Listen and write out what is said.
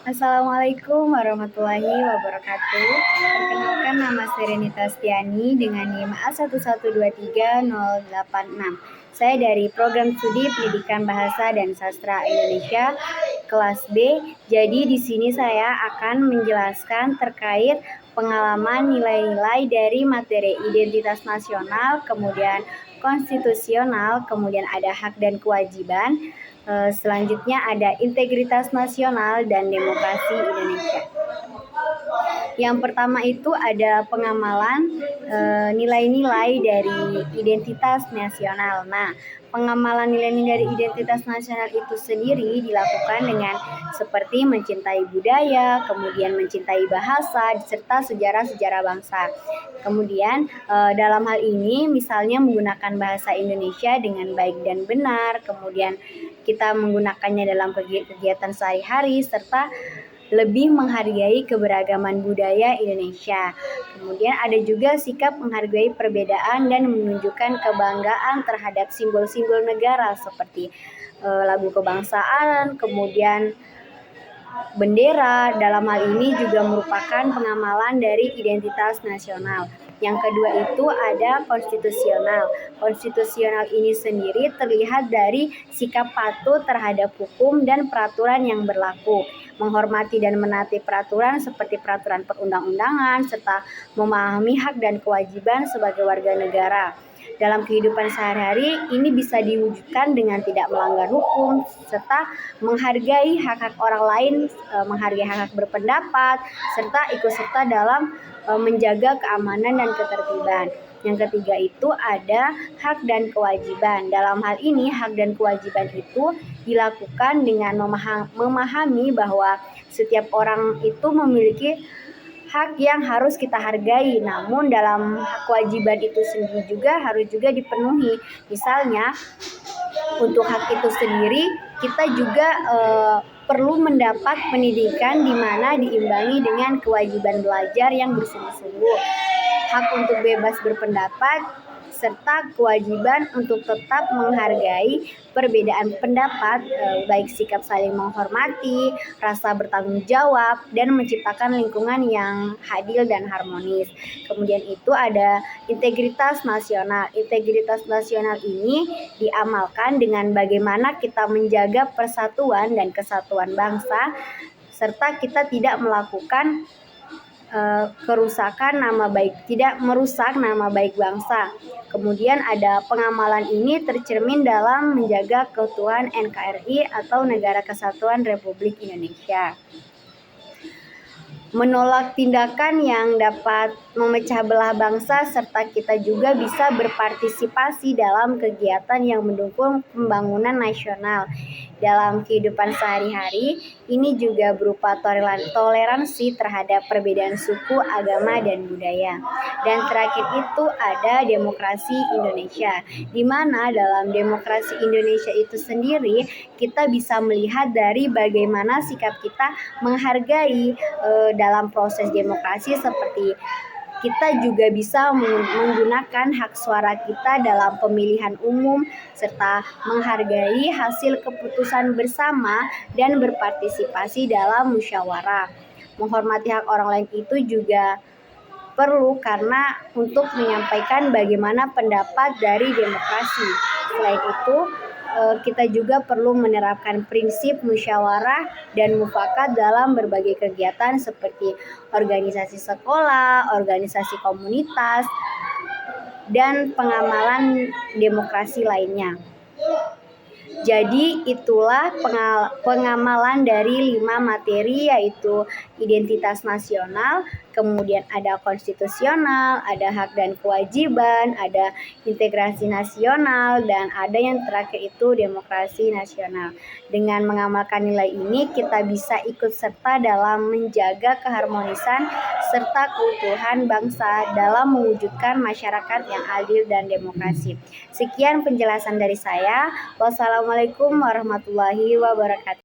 Assalamualaikum warahmatullahi wabarakatuh. Perkenalkan, nama Serenita Stiani dengan NIM A11230086. Saya dari Program Studi Pendidikan Bahasa dan Sastra Indonesia kelas B. Jadi di sini saya akan menjelaskan terkait pengalaman nilai-nilai dari materi identitas nasional, kemudian konstitusional, kemudian ada hak dan kewajiban. Selanjutnya ada integritas nasional dan demokrasi Indonesia. Yang pertama itu ada pengamalan nilai-nilai dari identitas nasional. Nah, pengamalan nilai-nilai dari identitas nasional itu sendiri dilakukan dengan seperti mencintai budaya, kemudian mencintai bahasa, serta sejarah-sejarah bangsa. Kemudian dalam hal ini misalnya menggunakan bahasa Indonesia dengan baik dan benar, kemudian kita menggunakannya dalam kegiatan sehari-hari, serta lebih menghargai keberagaman budaya Indonesia. Kemudian ada juga sikap menghargai perbedaan dan menunjukkan kebanggaan terhadap simbol-simbol negara seperti lagu kebangsaan, kemudian bendera. Dalam hal ini juga merupakan pengamalan dari identitas nasional. Yang kedua itu ada konstitusional. Konstitusional ini sendiri terlihat dari sikap patuh terhadap hukum dan peraturan yang berlaku, menghormati dan menaati peraturan seperti peraturan perundang-undangan, serta memahami hak dan kewajiban sebagai warga negara. Dalam kehidupan sehari-hari ini bisa diwujudkan dengan tidak melanggar hukum, serta menghargai hak-hak orang lain, menghargai hak-hak berpendapat, serta ikut serta dalam menjaga keamanan dan ketertiban. Yang ketiga itu ada hak dan kewajiban. Dalam hal ini hak dan kewajiban itu dilakukan dengan memahami bahwa setiap orang itu memiliki hak yang harus kita hargai, namun dalam kewajiban itu sendiri juga harus dipenuhi. Misalnya untuk hak itu sendiri kita juga perlu mendapat pendidikan di mana diimbangi dengan kewajiban belajar yang bersungguh-sungguh, hak untuk bebas berpendapat, serta kewajiban untuk tetap menghargai perbedaan pendapat, baik sikap saling menghormati, rasa bertanggung jawab, dan menciptakan lingkungan yang adil dan harmonis. Kemudian itu ada integritas nasional. Integritas nasional ini diamalkan dengan bagaimana kita menjaga persatuan dan kesatuan bangsa, serta kita tidak melakukan kerusakan nama baik, tidak merusak nama baik bangsa. Kemudian ada pengamalan ini tercermin dalam menjaga keutuhan NKRI atau Negara Kesatuan Republik Indonesia. Menolak tindakan yang dapat memecah belah bangsa, serta kita juga bisa berpartisipasi dalam kegiatan yang mendukung pembangunan nasional. Dalam kehidupan sehari-hari, ini juga berupa toleransi terhadap perbedaan suku, agama, dan budaya. Dan terakhir itu ada demokrasi Indonesia, di mana dalam demokrasi Indonesia itu sendiri kita bisa melihat dari bagaimana sikap kita menghargai dalam proses demokrasi, seperti kita juga bisa menggunakan hak suara kita dalam pemilihan umum, serta menghargai hasil keputusan bersama dan berpartisipasi dalam musyawarah. Menghormati hak orang lain itu juga perlu karena untuk menyampaikan bagaimana pendapat dari demokrasi. Selain itu, kita juga perlu menerapkan prinsip musyawarah dan mufakat dalam berbagai kegiatan seperti organisasi sekolah, organisasi komunitas, dan pengamalan demokrasi lainnya. Jadi itulah pengamalan dari 5 materi, yaitu identitas nasional, kemudian ada konstitusional, ada hak dan kewajiban, ada integrasi nasional, dan ada yang terakhir itu demokrasi nasional. Dengan mengamalkan nilai ini kita bisa ikut serta dalam menjaga keharmonisan serta keutuhan bangsa dalam mewujudkan masyarakat yang adil dan demokrasi. Sekian penjelasan dari saya. Wassalamualaikum warahmatullahi wabarakatuh.